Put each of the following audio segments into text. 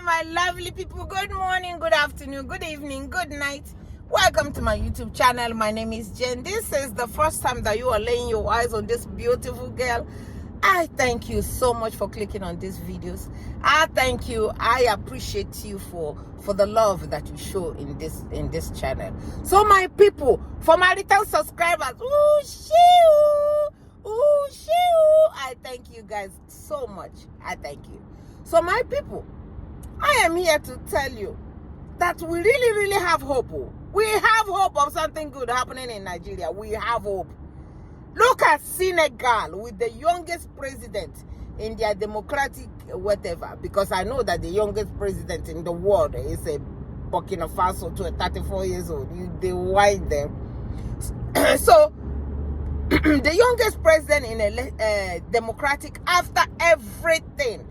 my lovely people. Good morning, good afternoon, good evening, good night. Welcome to my YouTube channel. My name is Jen. This is the first time that you are laying your eyes on this beautiful girl. I thank you so much for clicking on these videos. I thank you. I appreciate you for the love that you show in this channel. So my people, for my return subscribers, ooh, shoo, ooh, shoo, I thank you guys so much. I thank you. So my people, I am here to tell you that we really have hope. We have hope of something good happening in Nigeria. We have hope. Look at Senegal with the youngest president in their democratic whatever, because I know that the youngest president in the world is a Burkina Faso to 34 years old. They whine them. So the youngest president in a democratic after everything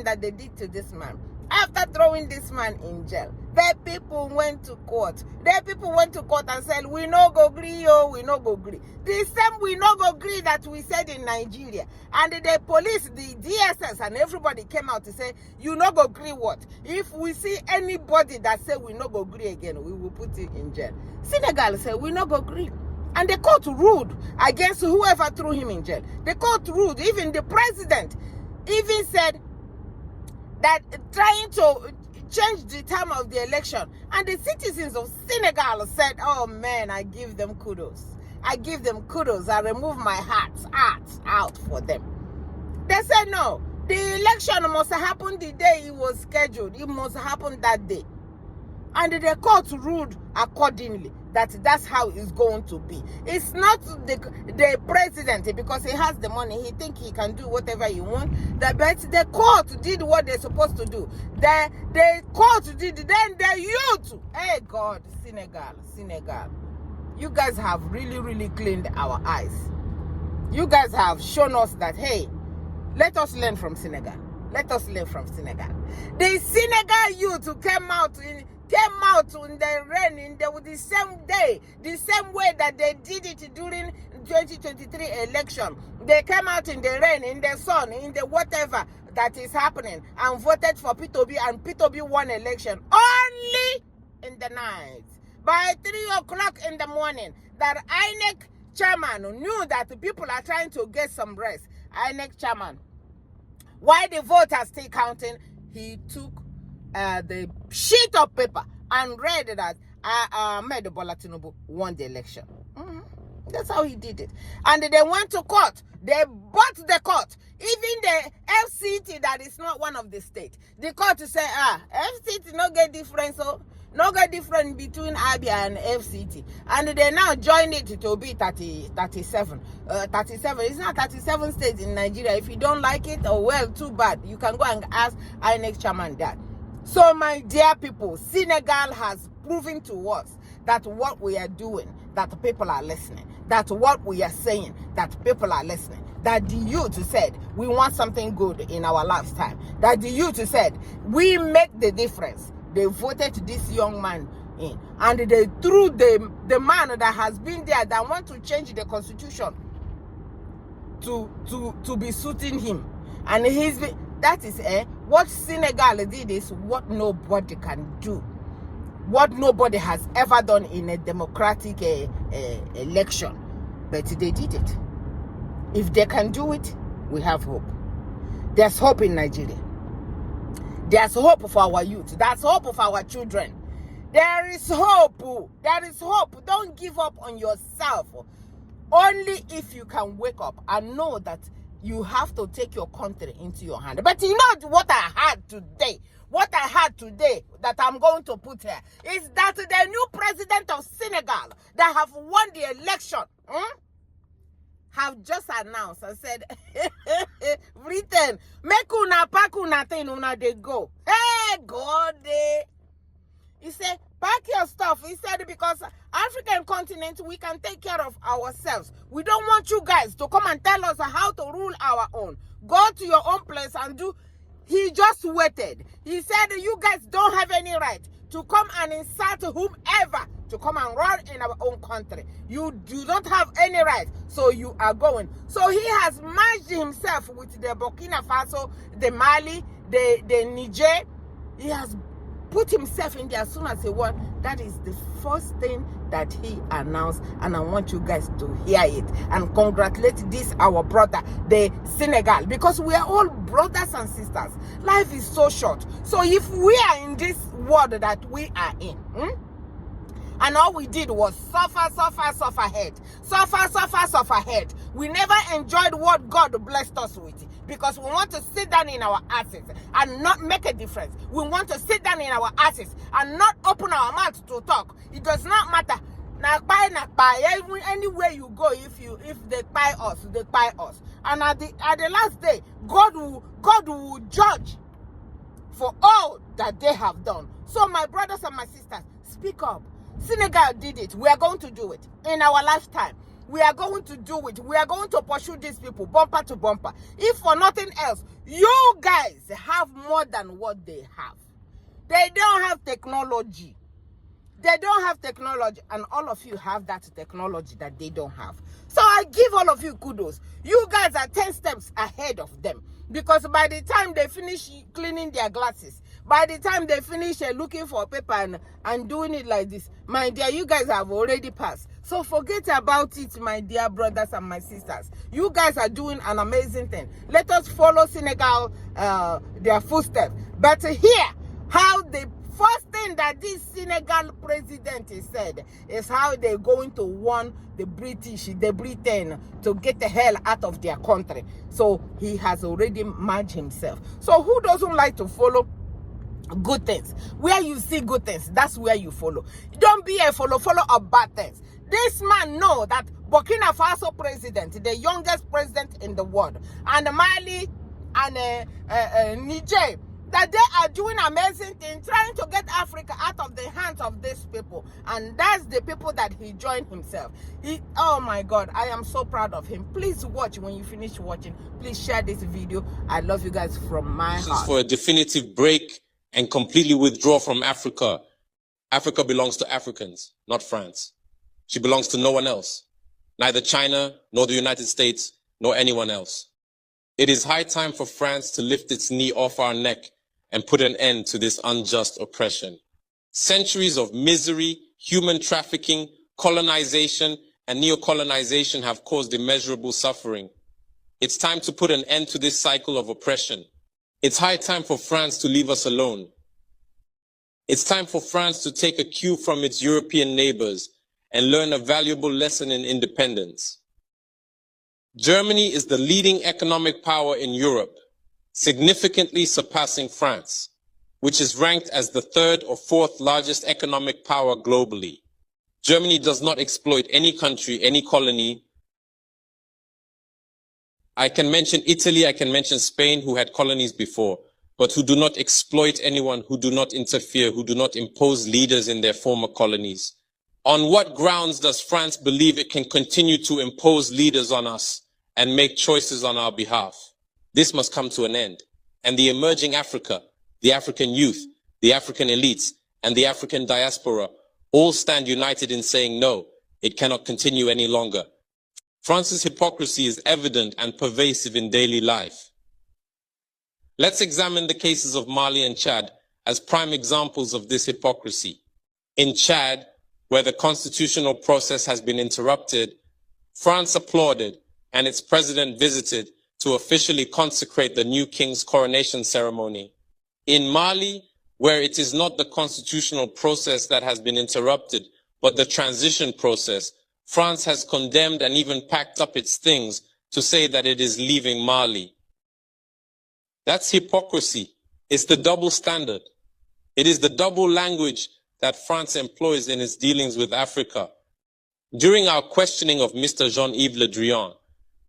that they did to this man, after throwing this man in jail, the people went to court. The people went to court and said, we no go agree, we no go agree. The same we no go agree that we said in Nigeria. And the police, the DSS and everybody came out to say, you no go agree what? If we see anybody that say we no go agree again, we will put it in jail. Senegal said, we no go agree. And the court ruled against whoever threw him in jail. The court ruled, even the president even said that trying to change the time of the election, and the citizens of Senegal said, oh man, I give them kudos. I give them kudos. I remove my heart out for them. They said no, the election must happen the day it was scheduled. It must happen that day. And the court ruled accordingly that that's how it's going to be. It's not the president, because he has the money, he think he can do whatever he wants. But the court did what they're supposed to do. The court did, then the youth. Hey God, Senegal. You guys have really cleaned our eyes. You guys have shown us that, hey, let us learn from Senegal. Let us learn from Senegal. The Senegal youth who came out in the rain the same day, the same way that they did it during 2023 election. They came out in the rain, in the sun, in the whatever that is happening, and voted for P2B, and P2B won election only in the night. By 3 o'clock in the morning, that INEC chairman knew that the people are trying to get some rest. INEC chairman, while the vote are still counting, he took the sheet of paper and read that Ahmed Bola Tinubu won the election. That's how he did it. And they went to court. They bought the court. Even the FCT that is not one of the states. The court said, FCT no get difference, so no get difference between Abia and FCT. And they now joined it to be 37. 37. It's not 37 states in Nigeria. If you don't like it, oh well, too bad. You can go and ask INEC chairman that. So my dear people, Senegal has proven to us that what we are doing, that people are listening. That what we are saying, that people are listening. That the youth said, we want something good in our lifetime. That the youth said, we make the difference. They voted this young man in. And they threw the man that has been there, that want to change the constitution to be suiting him. And that is what Senegal did is what nobody can do. What nobody has ever done in a democratic election. But they did it. If they can do it, we have hope. There's hope in Nigeria. There's hope for our youth. There's hope for our children. There is hope. There is hope. Don't give up on yourself. Only if you can wake up and know that you have to take your country into your hand. But you know what I had today? What I had today that I'm going to put here is that the new president of Senegal that have won the election have just announced and said, Britain, make una pack una thing una they go. Hey, God, he said, pack your stuff. He said, because African continent, we can take care of ourselves. We don't want you guys to come and tell us how to rule our own. Go to your own place and do. He just waited. He said, you guys don't have any right to come and insult whomever to come and run in our own country. You do not have any right, so you are going. So he has merged himself with the Burkina Faso, the Mali, the Niger, he has put himself in there as soon as he won. That is the first thing that he announced, and I want you guys to hear it and congratulate this our brother, the Senegal, because we are all brothers and sisters. Life is so short. So if we are in this world that we are in, and all we did was suffer head. We never enjoyed what God blessed us with, because we want to sit down in our asses and not make a difference. We want to sit down in our asses and not open our mouth to talk. It does not matter. Anywhere you go, if they buy us, they buy us. And at the last day, God will judge for all that they have done. So my brothers and my sisters, speak up. Senegal did it. We are going to do it in our lifetime. We are going to do it. We are going to pursue these people bumper to bumper. If for nothing else, you guys have more than what they have. They don't have technology. They don't have technology, and all of you have that technology that they don't have. So I give all of you kudos. You guys are 10 steps ahead of them, because by the time they finish cleaning their glasses, by the time they finish looking for paper and doing it like this, my dear, you guys have already passed. So forget about it, my dear brothers and my sisters. You guys are doing an amazing thing. Let us follow Senegal, their footsteps. But here, how the first thing that this Senegal president said is how they're going to warn the Britain to get the hell out of their country. So he has already merged himself. So who doesn't like to follow good things? Where you see good things, that's where you follow. Don't be a follow of bad things. This man know that Burkina Faso president, the youngest president in the world, and Mali and Niger, that they are doing amazing things, trying to get Africa out of the hands of these people. And that's the people that he joined himself. Oh my God, I am so proud of him. Please watch. When you finish watching, please share this video. I love you guys from my heart. This is for a definitive break and completely withdraw from Africa. Africa belongs to Africans, not France. She belongs to no one else. Neither China, nor the United States, nor anyone else. It is high time for France to lift its knee off our neck and put an end to this unjust oppression. Centuries of misery, human trafficking, colonization, and neocolonization have caused immeasurable suffering. It's time to put an end to this cycle of oppression. It's high time for France to leave us alone. It's time for France to take a cue from its European neighbors and learn a valuable lesson in independence. Germany is the leading economic power in Europe, significantly surpassing France, which is ranked as the 3rd or 4th largest economic power globally. Germany does not exploit any country, any colony. I can mention Italy, I can mention Spain, who had colonies before, but who do not exploit anyone, who do not interfere, who do not impose leaders in their former colonies. On what grounds does France believe it can continue to impose leaders on us and make choices on our behalf? This must come to an end. And the emerging Africa, the African youth, the African elites, and the African diaspora all stand united in saying no, it cannot continue any longer. France's hypocrisy is evident and pervasive in daily life. Let's examine the cases of Mali and Chad as prime examples of this hypocrisy. In Chad, where the constitutional process has been interrupted, France applauded and its president visited to officially consecrate the new king's coronation ceremony. In Mali, where it is not the constitutional process that has been interrupted, but the transition process, France has condemned and even packed up its things to say that it is leaving Mali. That's hypocrisy. It's the double standard. It is the double language that France employs in its dealings with Africa. During our questioning of Mr. Jean-Yves Le Drian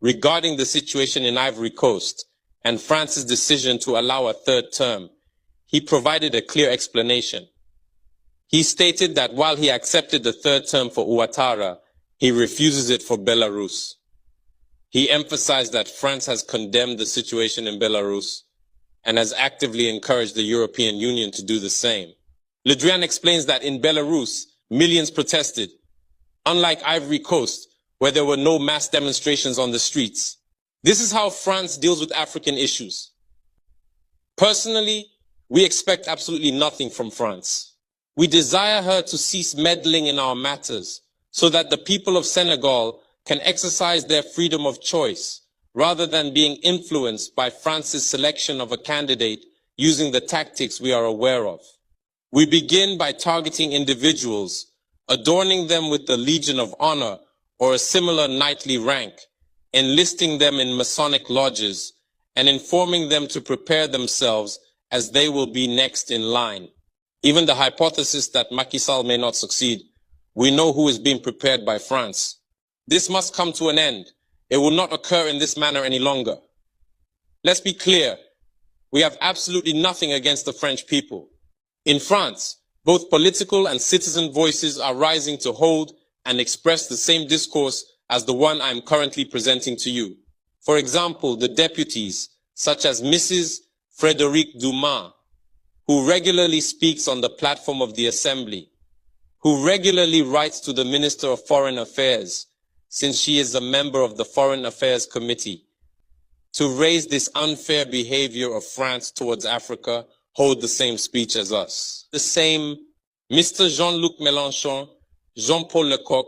regarding the situation in Ivory Coast and France's decision to allow a 3rd term, he provided a clear explanation. He stated that while he accepted the 3rd term for Ouattara, he refuses it for Belarus. He emphasized that France has condemned the situation in Belarus and has actively encouraged the European Union to do the same. Le Drian explains that in Belarus, millions protested, unlike Ivory Coast, where there were no mass demonstrations on the streets. This is how France deals with African issues. Personally, we expect absolutely nothing from France. We desire her to cease meddling in our matters so that the people of Senegal can exercise their freedom of choice rather than being influenced by France's selection of a candidate using the tactics we are aware of. We begin by targeting individuals, adorning them with the Legion of Honor or a similar knightly rank, enlisting them in Masonic lodges, and informing them to prepare themselves as they will be next in line. Even the hypothesis that Macky Sall may not succeed, we know who is being prepared by France. This must come to an end. It will not occur in this manner any longer. Let's be clear. We have absolutely nothing against the French people. In France, both political and citizen voices are rising to hold and express the same discourse as the one I am currently presenting to you. For example, the deputies, such as Mrs. Frédérique Dumas, who regularly speaks on the platform of the Assembly, who regularly writes to the Minister of Foreign Affairs, since she is a member of the Foreign Affairs Committee, to raise this unfair behavior of France towards Africa, hold the same speech as us. The same Mr. Jean-Luc Mélenchon, Jean-Paul Lecoq,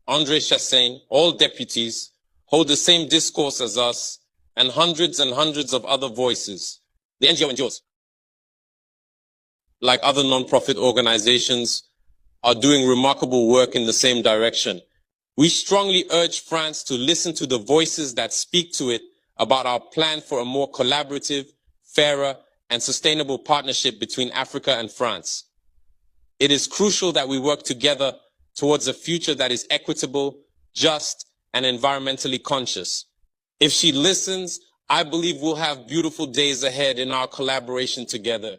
André Chassaigne, all deputies, hold the same discourse as us, and hundreds of other voices. The NGOs, like other non-profit organizations, are doing remarkable work in the same direction. We strongly urge France to listen to the voices that speak to it about our plan for a more collaborative, fairer, and sustainable partnership between Africa and France. It is crucial that we work together towards a future that is equitable, just, and environmentally conscious. If she listens, I believe we'll have beautiful days ahead in our collaboration together.